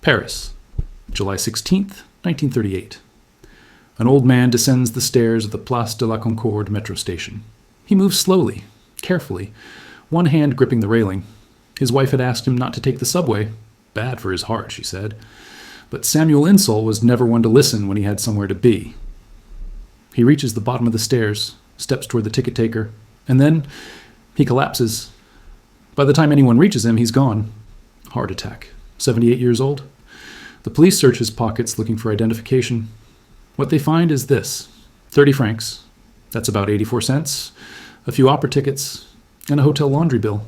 Paris, July 16th, 1938. An old man descends the stairs of the Place de la Concorde metro station. He moves slowly, carefully, one hand gripping the railing. His wife had asked him not to take the subway. Bad for his heart, she said. But Samuel Insull was never one to listen when he had somewhere to be. He reaches the bottom of the stairs, steps toward the ticket taker, and then he collapses. By the time anyone reaches him, he's gone. Heart attack. 78 years old. The police search his pockets looking for identification. What they find is this: 30 francs. That's about 84 cents. A few opera tickets, and a hotel laundry bill.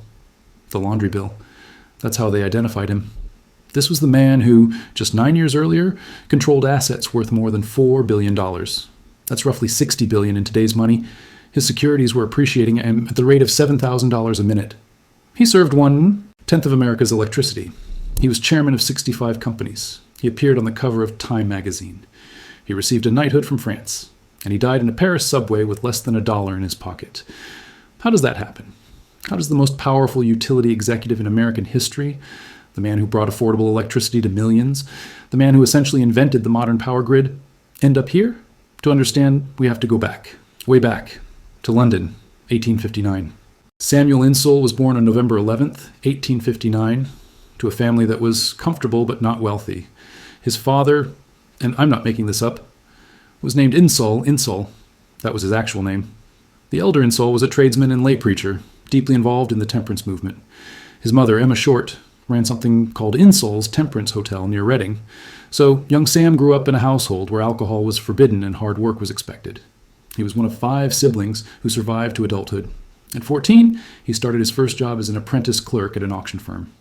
The laundry bill. That's how they identified him. This was the man who, just 9 years earlier, controlled assets worth more than $4 billion. That's roughly $60 billion in today's money. His securities were appreciating at the rate of $7,000 a minute. He served 1/10 of America's electricity. He was chairman of 65 companies. He appeared on the cover of Time magazine. He received a knighthood from France. And he died in a Paris subway with less than $1 in his pocket. How does that happen? How does the most powerful utility executive in American history, the man who brought affordable electricity to millions, the man who essentially invented the modern power grid, end up here? To understand, we have to go back, way back, to London, 1859. Samuel Insull was born on November 11th, 1859, to a family that was comfortable but not wealthy. His father, and I'm not making this up, was named Insull. That was his actual name. The elder Insull was a tradesman and lay preacher, deeply involved in the temperance movement. His mother, Emma Short, ran something called Insull's Temperance Hotel near Reading. So young Sam grew up in a household where alcohol was forbidden and hard work was expected. He was one of 5 siblings who survived to adulthood. At 14, he started his first job as an apprentice clerk at an auction firm.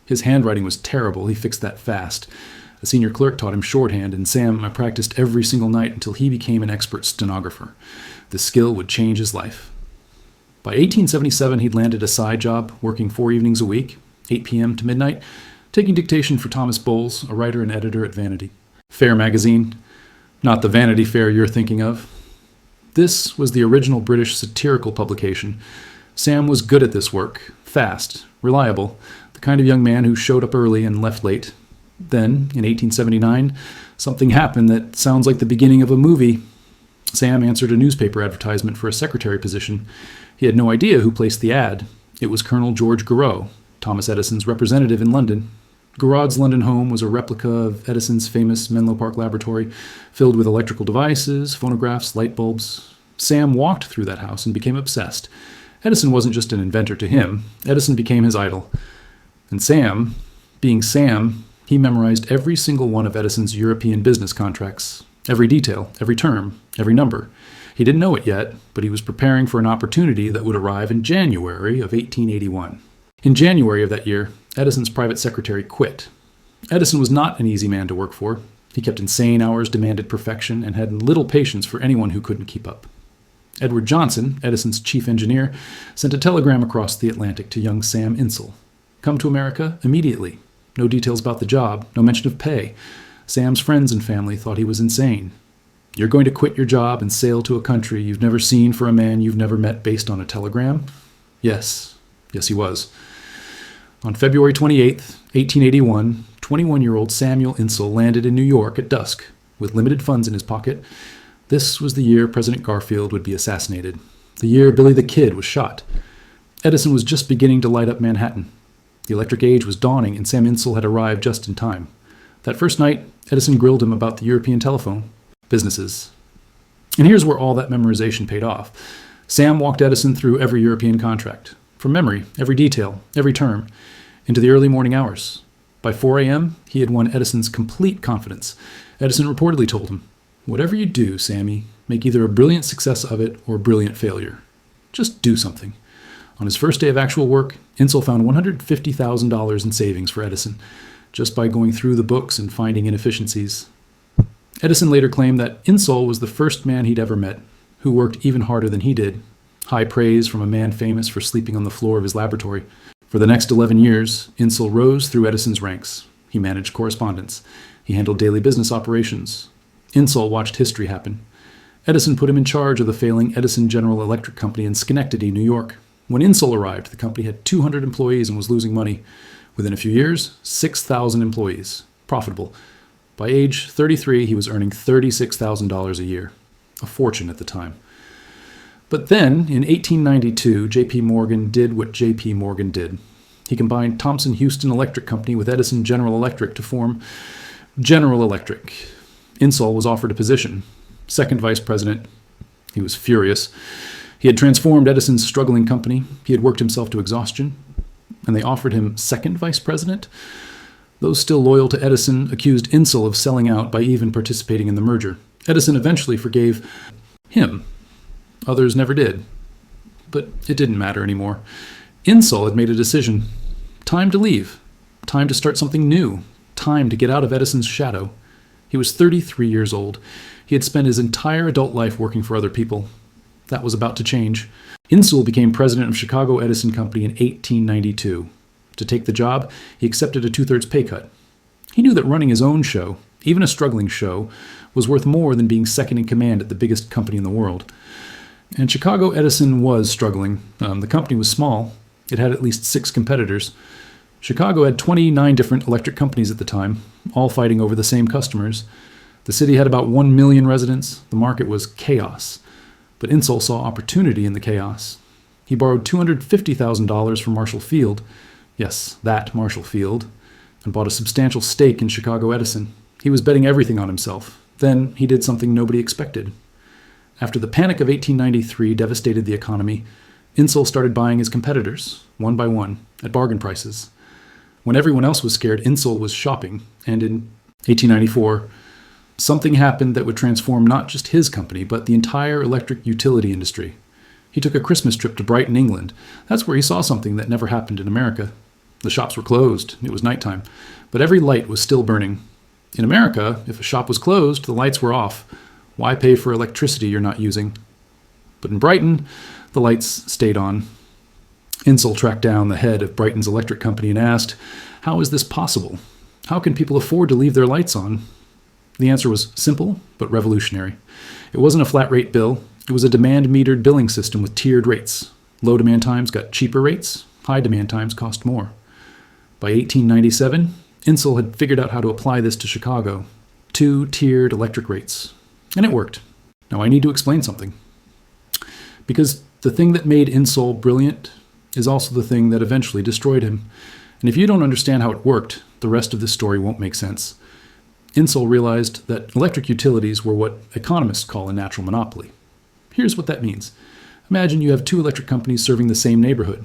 His handwriting was terrible. He fixed that fast. A senior clerk taught him shorthand, and Sam practiced every single night until he became an expert stenographer. The skill would change his life. By 1877, he'd landed a side job, working 4 evenings a week, 8 p.m. to midnight, taking dictation for Thomas Bowles, a writer and editor at Vanity Fair magazine. Not the Vanity Fair you're thinking of. This was the original British satirical publication. Sam was good at this work, fast, reliable, the kind of young man who showed up early and left late. Then, in 1879, something happened that sounds like the beginning of a movie. Sam answered a newspaper advertisement for a secretary position. He had no idea who placed the ad. It was Colonel George Gouraud, Thomas Edison's representative in London. Gouraud's London home was a replica of Edison's famous Menlo Park laboratory, filled with electrical devices, phonographs, light bulbs. Sam walked through that house and became obsessed. Edison wasn't just an inventor to him. Edison became his idol. And Sam, being Sam, he memorized every single one of Edison's European business contracts, every detail, every term, every number. He didn't know it yet, but he was preparing for an opportunity that would arrive in January of 1881. In January of that year, Edison's private secretary quit. Edison was not an easy man to work for. He kept insane hours, demanded perfection, and had little patience for anyone who couldn't keep up. Edward Johnson, Edison's chief engineer, sent a telegram across the Atlantic to young Sam Insull. Come to America immediately. No details about the job, no mention of pay. Sam's friends and family thought he was insane. You're going to quit your job and sail to a country you've never seen for a man you've never met based on a telegram? Yes, he was. On February 28th, 1881, 21-year-old Samuel Insull landed in New York at dusk, with limited funds in his pocket. This was the year President Garfield would be assassinated, the year Billy the Kid was shot. Edison was just beginning to light up Manhattan. The electric age was dawning, and Sam Insull had arrived just in time. That first night, Edison grilled him about the European telephone businesses. And here's where all that memorization paid off. Sam walked Edison through every European contract, from memory, every detail, every term, into the early morning hours. By 4 a.m., he had won Edison's complete confidence. Edison reportedly told him, "Whatever you do, Sammy, make either a brilliant success of it or a brilliant failure. Just do something." On his first day of actual work, Insull found $150,000 in savings for Edison, just by going through the books and finding inefficiencies. Edison later claimed that Insull was the first man he'd ever met who worked even harder than he did. High praise from a man famous for sleeping on the floor of his laboratory. For the next 11 years, Insull rose through Edison's ranks. He managed correspondence. He handled daily business operations. Insull watched history happen. Edison put him in charge of the failing Edison General Electric Company in Schenectady, New York. When Insull arrived, the company had 200 employees and was losing money. Within a few years, 6,000 employees. profitable. By age 33, he was earning $36,000 a year, a fortune at the time. But then, in 1892, J.P. Morgan did what J.P. Morgan did. He combined Thomson Houston Electric Company with Edison General Electric to form General Electric. Insull was offered a position, second vice president. He was furious. He had transformed Edison's struggling company. He had worked himself to exhaustion. And they offered him second vice president? Those still loyal to Edison accused Insull of selling out by even participating in the merger. Edison eventually forgave him. Others never did. But it didn't matter anymore. Insull had made a decision. Time to leave. Time to start something new. Time to get out of Edison's shadow. He was 33 years old. He had spent his entire adult life working for other people. That was about to change. Insull became president of Chicago Edison Company in 1892. To take the job, he accepted a 2/3 pay cut. He knew that running his own show, even a struggling show, was worth more than being second in command at the biggest company in the world. And Chicago Edison was struggling. The company was small. It had at least 6 competitors. Chicago had 29 different electric companies at the time, all fighting over the same customers. The city had about 1 million residents. The market was chaos. But Insull saw opportunity in the chaos. He borrowed $250,000 from Marshall Field, yes, that Marshall Field, and bought a substantial stake in Chicago Edison. He was betting everything on himself. Then he did something nobody expected. After the panic of 1893 devastated the economy, Insull started buying his competitors, one by one, at bargain prices. When everyone else was scared, Insull was shopping, and in 1894, something happened that would transform not just his company, but the entire electric utility industry. He took a Christmas trip to Brighton, England. That's where he saw something that never happened in America. The shops were closed. It was nighttime. But every light was still burning. In America, if a shop was closed, the lights were off. Why pay for electricity you're not using? But in Brighton, the lights stayed on. Insull tracked down the head of Brighton's electric company and asked, "How is this possible? How can people afford to leave their lights on?" The answer was simple, but revolutionary. It wasn't a flat rate bill. It was a demand-metered billing system with tiered rates. Low demand times got cheaper rates. High demand times cost more. By 1897, Insull had figured out how to apply this to Chicago. 2 tiered electric rates. And it worked. Now I need to explain something. Because the thing that made Insull brilliant is also the thing that eventually destroyed him. And if you don't understand how it worked, the rest of this story won't make sense. Insull realized that electric utilities were what economists call a natural monopoly. Here's what that means. Imagine you have 2 electric companies serving the same neighborhood.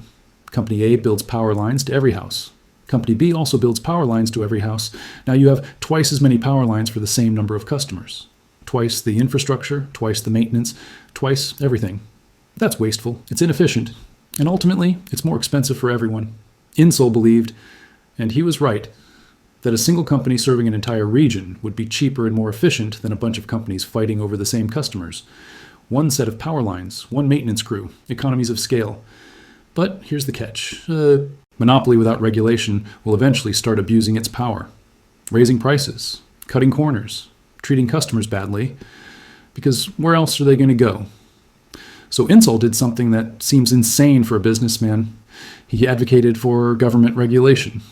Company A builds power lines to every house. Company B also builds power lines to every house. Now you have twice as many power lines for the same number of customers. Twice the infrastructure, twice the maintenance, twice everything. That's wasteful, it's inefficient, and ultimately, it's more expensive for everyone. Insull believed, and he was right, that a single company serving an entire region would be cheaper and more efficient than a bunch of companies fighting over the same customers. One set of power lines, one maintenance crew, economies of scale. But here's the catch. Monopoly without regulation will eventually start abusing its power, raising prices, cutting corners, treating customers badly, because where else are they going to go? So Insull did something that seems insane for a businessman. He advocated for government regulation.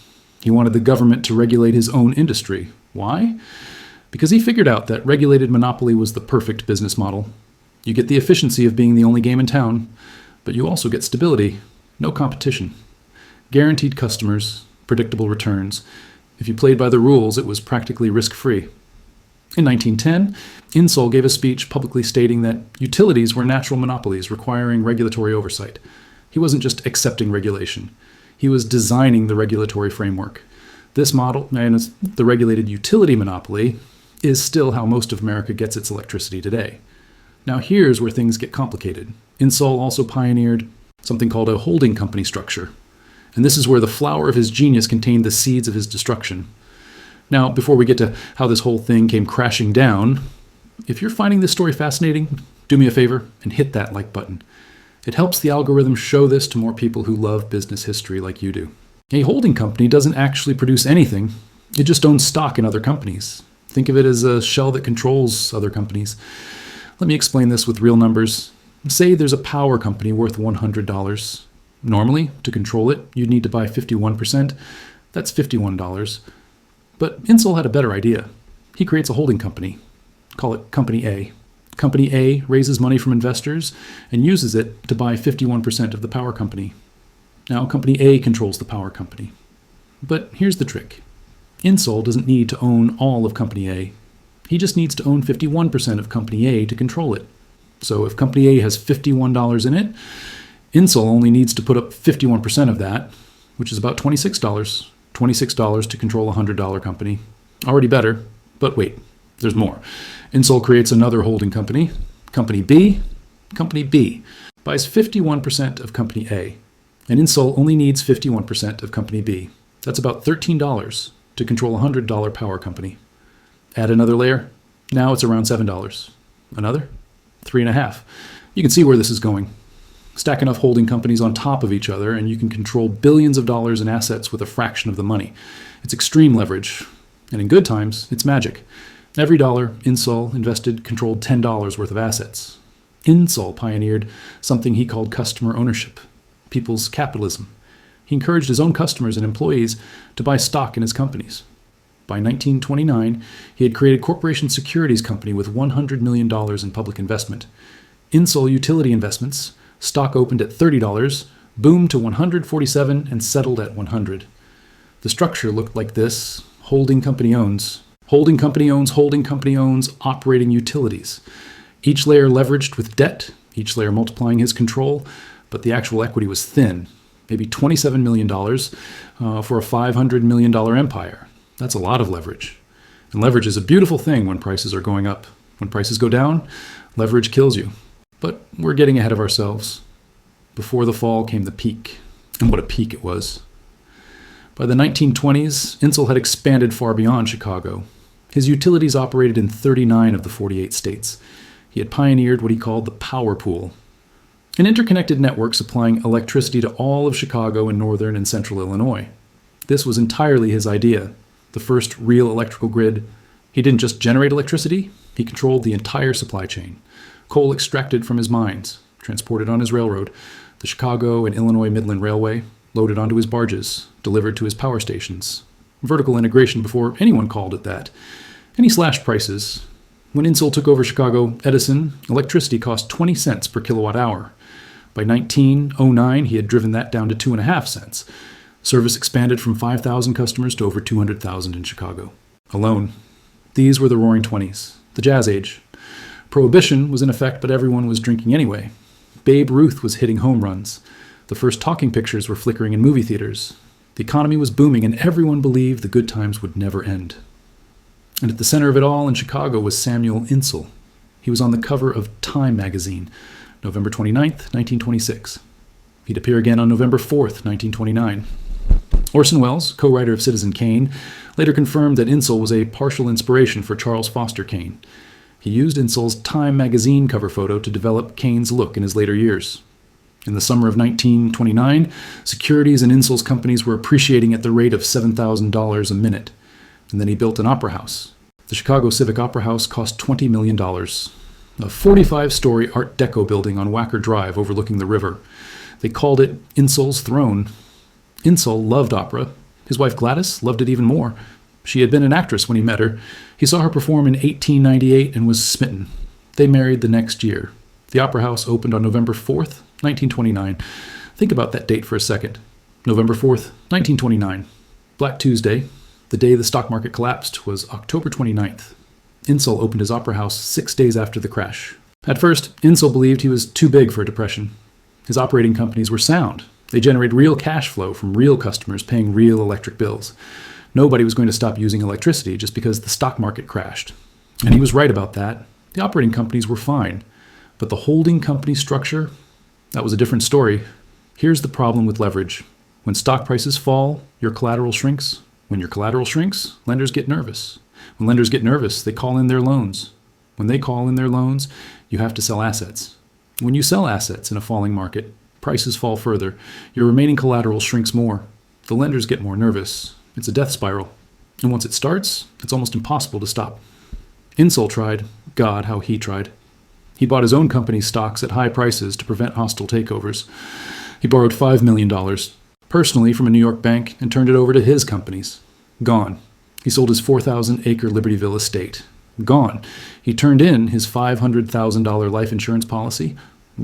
He wanted the government to regulate his own industry. Why? Because he figured out that regulated monopoly was the perfect business model. You get the efficiency of being the only game in town, but you also get stability, no competition. Guaranteed customers, predictable returns. If you played by the rules, it was practically risk-free. In 1910, Insull gave a speech publicly stating that utilities were natural monopolies requiring regulatory oversight. He wasn't just accepting regulation. He was designing the regulatory framework. This model, known as the regulated utility monopoly, is still how most of America gets its electricity today. Now here's where things get complicated. Insull also pioneered something called a holding company structure. And this is where the flower of his genius contained the seeds of his destruction. Now, before we get to how this whole thing came crashing down, if you're finding this story fascinating, do me a favor and hit that like button. It helps the algorithm show this to more people who love business history like you do. A holding company doesn't actually produce anything. It just owns stock in other companies. Think of it as a shell that controls other companies. Let me explain this with real numbers. Say there's a power company worth $100. Normally, to control it, you'd need to buy 51%. That's $51. But Insull had a better idea. He creates a holding company. Call it Company A. Company A raises money from investors and uses it to buy 51% of the power company. Now, Company A controls the power company. But here's the trick. Insull doesn't need to own all of Company A. He just needs to own 51% of Company A to control it. So if Company A has $51 in it, Insull only needs to put up 51% of that, which is about $26. $26 to control a $100 company. Already better, but wait, there's more. Insull creates another holding company, Company B. Company B buys 51% of Company A, and Insull only needs 51% of Company B. That's about $13 to control a $100 power company. Add another layer, now it's around $7. Another? 3.5. You can see where this is going. Stack enough holding companies on top of each other, and you can control billions of dollars in assets with a fraction of the money. It's extreme leverage, and in good times, it's magic. Every dollar Insull invested controlled $10 worth of assets. Insull pioneered something he called customer ownership, people's capitalism. He encouraged his own customers and employees to buy stock in his companies. By 1929, he had created Corporation Securities Company with $100 million in public investment. Insull Utility Investments, stock opened at $30, boomed to $147, and settled at $100. The structure looked like this. Holding company owns. Holding company owns, holding company owns, operating utilities. Each layer leveraged with debt, each layer multiplying his control, but the actual equity was thin, maybe $27 million for a $500 million empire. That's a lot of leverage. And leverage is a beautiful thing when prices are going up. When prices go down, leverage kills you. But we're getting ahead of ourselves. Before the fall came the peak, and what a peak it was. By the 1920s, Insull had expanded far beyond Chicago. His utilities operated in 39 of the 48 states. He had pioneered what he called the power pool, an interconnected network supplying electricity to all of Chicago and northern and central Illinois. This was entirely his idea, the first real electrical grid. He didn't just generate electricity, he controlled the entire supply chain. Coal extracted from his mines, transported on his railroad, the Chicago and Illinois Midland Railway, loaded onto his barges, delivered to his power stations. Vertical integration before anyone called it that. And he slashed prices. When Insull took over Chicago Edison, electricity cost 20 cents per kilowatt hour. By 1909, he had driven that down to 2.5 cents. Service expanded from 5,000 customers to over 200,000 in Chicago alone. These were the Roaring '20s, the Jazz Age. Prohibition was in effect, but everyone was drinking anyway. Babe Ruth was hitting home runs. The first talking pictures were flickering in movie theaters. The economy was booming, and everyone believed the good times would never end. And at the center of it all in Chicago was Samuel Insull. He was on the cover of Time magazine, November 29th, 1926. He'd appear again on November 4th, 1929. Orson Welles, co-writer of Citizen Kane, later confirmed that Insull was a partial inspiration for Charles Foster Kane. He used Insull's Time magazine cover photo to develop Kane's look in his later years. In the summer of 1929, securities in Insull's companies were appreciating at the rate of $7,000 a minute. And then he built an opera house. The Chicago Civic Opera House cost $20 million. A 45-story Art Deco building on Wacker Drive overlooking the river. They called it Insull's Throne. Insull loved opera. His wife Gladys loved it even more. She had been an actress when he met her. He saw her perform in 1898 and was smitten. They married the next year. The Opera House opened on November 4th, 1929. Think about that date for a second. November 4th, 1929. Black Tuesday, the day the stock market collapsed, was October 29th. Insull opened his opera house 6 days after the crash. At first, Insull believed he was too big for a depression. His operating companies were sound. They generated real cash flow from real customers paying real electric bills. Nobody was going to stop using electricity just because the stock market crashed. And he was right about that. The operating companies were fine. But the holding company structure, that was a different story. Here's the problem with leverage. When stock prices fall, your collateral shrinks. When your collateral shrinks, lenders get nervous. When lenders get nervous, they call in their loans. When they call in their loans, you have to sell assets. When you sell assets in a falling market, prices fall further. Your remaining collateral shrinks more. The lenders get more nervous. It's a death spiral. And once it starts, it's almost impossible to stop. Insull tried. God, how he tried. He bought his own company's stocks at high prices to prevent hostile takeovers. He borrowed $5 million personally from a New York bank and turned it over to his companies. Gone. He sold his 4,000-acre Libertyville estate. Gone. He turned in his $500,000 life insurance policy.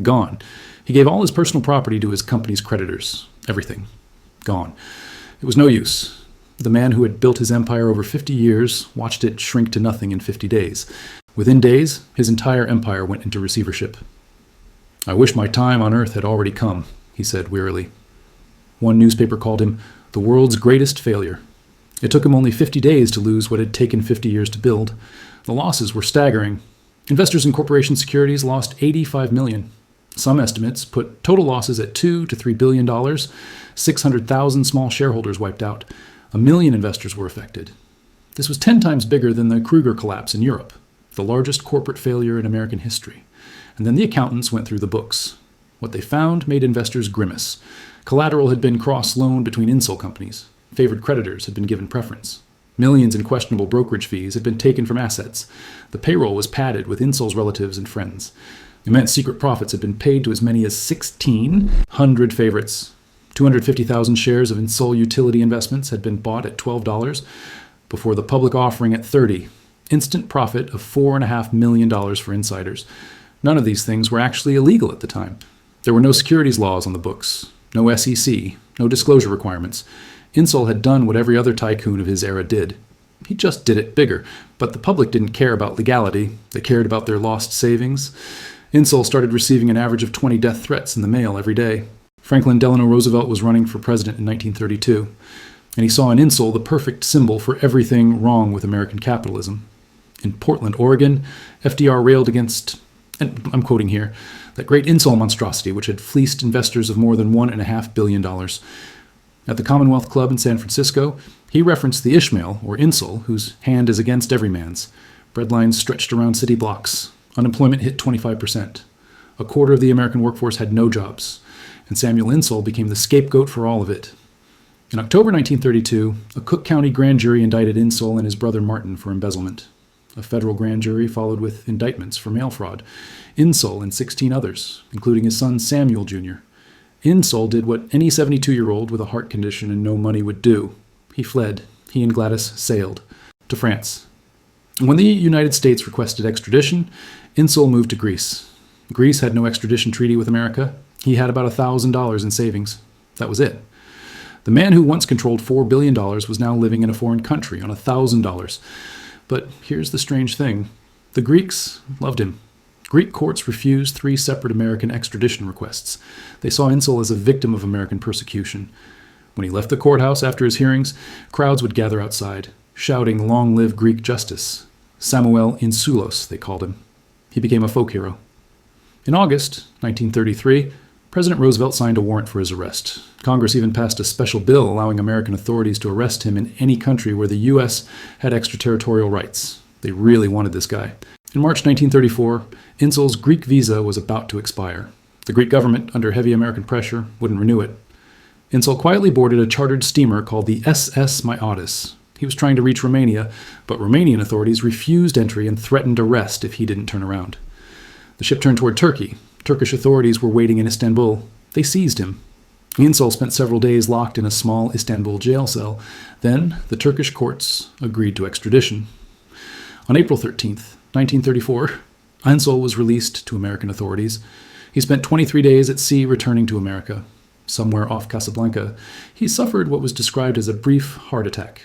Gone. He gave all his personal property to his company's creditors. Everything. Gone. It was no use. The man who had built his empire over 50 years watched it shrink to nothing in 50 days. Within days, his entire empire went into receivership. "I wish my time on Earth had already come," he said wearily. One newspaper called him the world's greatest failure. It took him only 50 days to lose what had taken 50 years to build. The losses were staggering. Investors in corporation securities lost $85 million. Some estimates put total losses at $2 to $3 billion. 600,000 small shareholders wiped out. 1 million investors were affected. This was 10 times bigger than the Kruger collapse in Europe, the largest corporate failure in American history. And then the accountants went through the books. What they found made investors grimace. Collateral had been cross-loaned between insole companies. Favored creditors had been given preference. Millions in questionable brokerage fees had been taken from assets. The payroll was padded with insole's relatives and friends. Immense secret profits had been paid to as many as 1,600 favorites. 250,000 shares of Insole Utility Investments had been bought at $12 before the public offering at $30. Instant profit of $4.5 million for insiders. None of these things were actually illegal at the time. There were no securities laws on the books, no SEC, no disclosure requirements. Insole had done what every other tycoon of his era did. He just did it bigger, but the public didn't care about legality. They cared about their lost savings. Insole started receiving an average of 20 death threats in the mail every day. Franklin Delano Roosevelt was running for president in 1932, and he saw in Insole the perfect symbol for everything wrong with American capitalism. In Portland, Oregon, FDR railed against, and I'm quoting here, that great Insole monstrosity which had fleeced investors of more than $1.5 billion. At the Commonwealth Club in San Francisco, he referenced the Ishmael, or Insole, whose hand is against every man's. Bread lines stretched around city blocks. Unemployment hit 25%. A quarter of the American workforce had no jobs, and Samuel Insole became the scapegoat for all of it. In October 1932, a Cook County grand jury indicted Insole and his brother Martin for embezzlement. A federal grand jury followed with indictments for mail fraud. Insole and 16 others, including his son Samuel Jr. Insole did what any 72-year-old with a heart condition and no money would do. He fled. He and Gladys sailed to France. When the United States requested extradition, Insole moved to Greece. Greece had no extradition treaty with America. He had about $1,000 in savings. That was it. The man who once controlled $4 billion was now living in a foreign country on $1,000. But here's the strange thing. The Greeks loved him. Greek courts refused 3 separate American extradition requests. They saw Insole as a victim of American persecution. When he left the courthouse after his hearings, crowds would gather outside, shouting, "Long live Greek justice." Samuel Insoulos, they called him. He became a folk hero. In August 1933, President Roosevelt signed a warrant for his arrest. Congress even passed a special bill allowing American authorities to arrest him in any country where the U.S. had extraterritorial rights. They really wanted this guy. In March 1934, Insole's Greek visa was about to expire. The Greek government, under heavy American pressure, wouldn't renew it. Insole quietly boarded a chartered steamer called the SS Myotis. He was trying to reach Romania, but Romanian authorities refused entry and threatened arrest if he didn't turn around. The ship turned toward Turkey. Turkish authorities were waiting in Istanbul. They seized him. Insole spent several days locked in a small Istanbul jail cell. Then the Turkish courts agreed to extradition. On April 13th, 1934, Insole was released to American authorities. He spent 23 days at sea returning to America. Somewhere off Casablanca, he suffered what was described as a brief heart attack.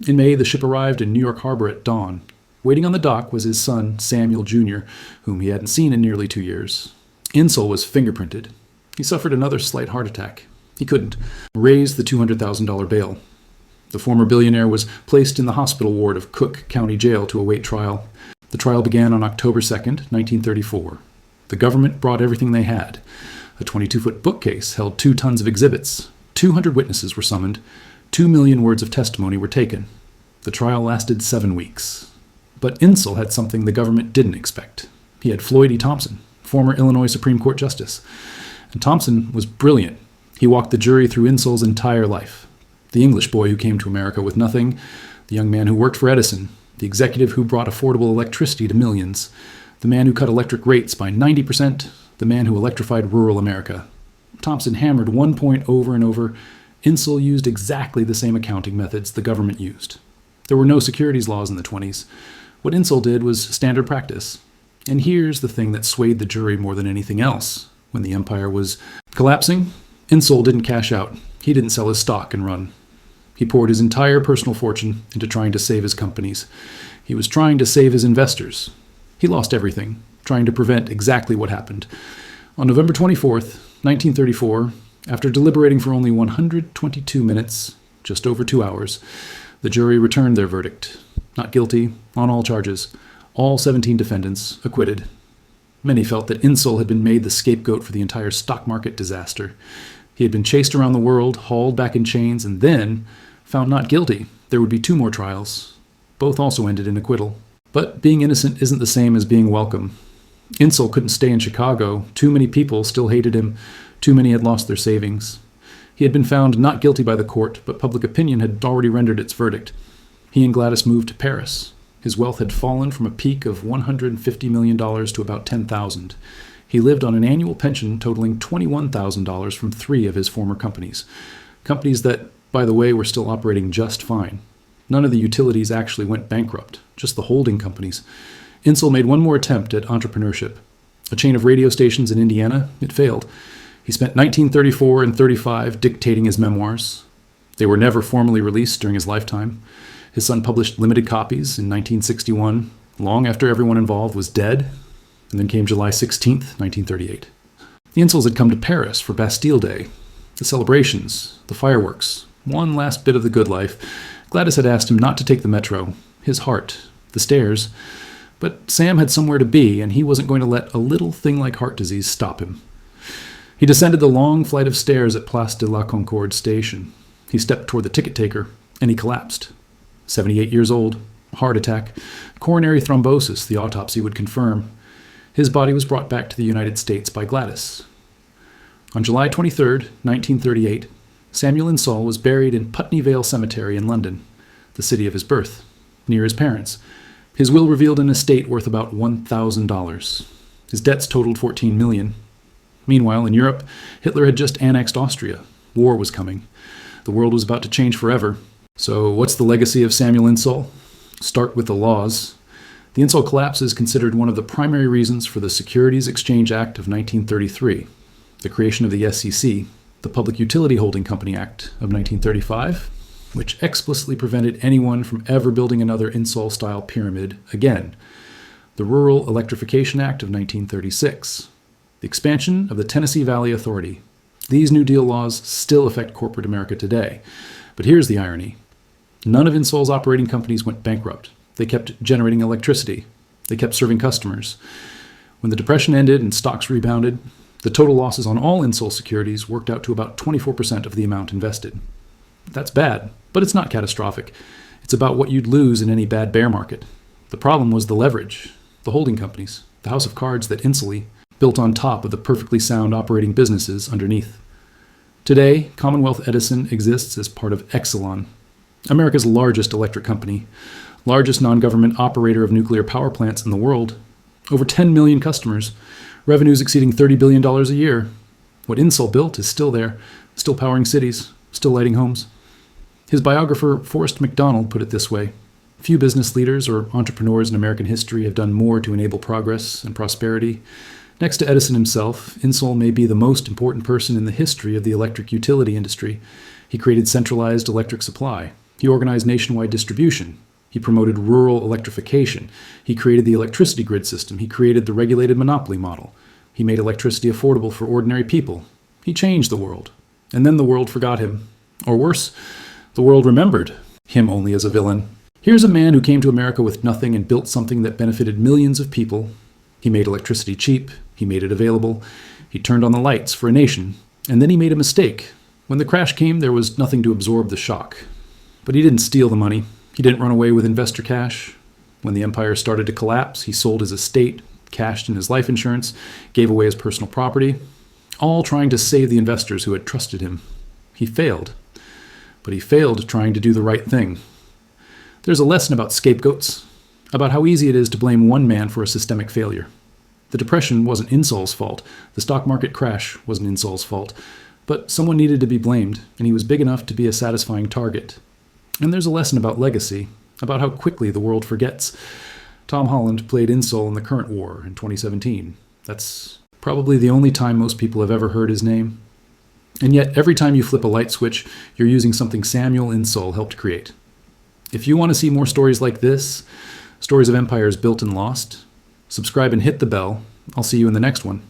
In May, the ship arrived in New York Harbor at dawn. Waiting on the dock was his son, Samuel Jr., whom he hadn't seen in nearly 2 years. Insole was fingerprinted. He suffered another slight heart attack. He couldn't raise the $200,000 bail. The former billionaire was placed in the hospital ward of Cook County Jail to await trial. The trial began on October 2nd, 1934. The government brought everything they had. A 22-foot bookcase held 2 tons of exhibits. 200 witnesses were summoned. 2 million words of testimony were taken. The trial lasted 7 weeks. But Insole had something the government didn't expect. He had Floyd E. Thompson, former Illinois Supreme Court Justice. And Thompson was brilliant. He walked the jury through Insole's entire life. The English boy who came to America with nothing, the young man who worked for Edison, the executive who brought affordable electricity to millions, the man who cut electric rates by 90%, the man who electrified rural America. Thompson hammered one point over and over. Insole used exactly the same accounting methods the government used. There were no securities laws in the 20s. What Insull did was standard practice. And here's the thing that swayed the jury more than anything else. When the empire was collapsing, Insull didn't cash out. He didn't sell his stock and run. He poured his entire personal fortune into trying to save his companies. He was trying to save his investors. He lost everything, trying to prevent exactly what happened. On November 24th, 1934, after deliberating for only 122 minutes, just over 2 hours, the jury returned their verdict. Not guilty on all charges. All 17 defendants acquitted. Many felt that Insull had been made the scapegoat for the entire stock market disaster. He had been chased around the world, hauled back in chains, and then found not guilty. There would be 2 more trials. Both also ended in acquittal. But being innocent isn't the same as being welcome. Insull couldn't stay in Chicago. Too many people still hated him. Too many had lost their savings. He had been found not guilty by the court, but public opinion had already rendered its verdict. He and Gladys moved to Paris. His wealth had fallen from a peak of $150 million to about $10,000. He lived on an annual pension totaling $21,000 from 3 of his former companies. Companies that, by the way, were still operating just fine. None of the utilities actually went bankrupt, just the holding companies. Insull made one more attempt at entrepreneurship. A chain of radio stations in Indiana, it failed. He spent 1934 and 35 dictating his memoirs. They were never formally released during his lifetime. His son published limited copies in 1961, long after everyone involved was dead, and then came July 16th, 1938. The Insulls had come to Paris for Bastille Day. The celebrations, the fireworks, one last bit of the good life. Gladys had asked him not to take the metro, his heart, the stairs, but Sam had somewhere to be, and he wasn't going to let a little thing like heart disease stop him. He descended the long flight of stairs at Place de la Concorde station. He stepped toward the ticket taker, and he collapsed. 78 years old, heart attack, coronary thrombosis, the autopsy would confirm. His body was brought back to the United States by Gladys. On July 23, 1938, Samuel Insull was buried in Putney Vale Cemetery in London, the city of his birth, near his parents. His will revealed an estate worth about $1,000. His debts totaled $14 million. Meanwhile, in Europe, Hitler had just annexed Austria. War was coming. The world was about to change forever. So what's the legacy of Samuel Insull? Start with the laws. The Insull collapse is considered one of the primary reasons for the Securities Exchange Act of 1933, the creation of the SEC, the Public Utility Holding Company Act of 1935, which explicitly prevented anyone from ever building another Insull-style pyramid again, the Rural Electrification Act of 1936, the expansion of the Tennessee Valley Authority. These New Deal laws still affect corporate America today. But here's the irony. None of Insull's operating companies went bankrupt. They kept generating electricity. They kept serving customers. When the Depression ended and stocks rebounded, the total losses on all Insull securities worked out to about 24% of the amount invested. That's bad, but it's not catastrophic. It's about what you'd lose in any bad bear market. The problem was the leverage, the holding companies, the house of cards that Insull built on top of the perfectly sound operating businesses underneath. Today, Commonwealth Edison exists as part of Exelon, America's largest electric company, largest non-government operator of nuclear power plants in the world, over 10 million customers, revenues exceeding $30 billion a year. What Insull built is still there, still powering cities, still lighting homes. His biographer, Forrest McDonald, put it this way: few business leaders or entrepreneurs in American history have done more to enable progress and prosperity. Next to Edison himself, Insull may be the most important person in the history of the electric utility industry. He created centralized electric supply. He organized nationwide distribution. He promoted rural electrification. He created the electricity grid system. He created the regulated monopoly model. He made electricity affordable for ordinary people. He changed the world. And then the world forgot him. Or worse, the world remembered him only as a villain. Here's a man who came to America with nothing and built something that benefited millions of people. He made electricity cheap. He made it available. He turned on the lights for a nation. And then he made a mistake. When the crash came, there was nothing to absorb the shock. But he didn't steal the money. He didn't run away with investor cash. When the empire started to collapse, he sold his estate, cashed in his life insurance, gave away his personal property, all trying to save the investors who had trusted him. He failed. But he failed trying to do the right thing. There's a lesson about scapegoats, about how easy it is to blame one man for a systemic failure. The Depression wasn't Insull's fault. The stock market crash wasn't Insull's fault. But someone needed to be blamed, and he was big enough to be a satisfying target. And there's a lesson about legacy, about how quickly the world forgets. Tom Holland played Insol in the current war in 2017. That's probably the only time most people have ever heard his name. And yet, every time you flip a light switch, you're using something Samuel Insol helped create. If you want to see more stories like this, stories of empires built and lost, subscribe and hit the bell. I'll see you in the next one.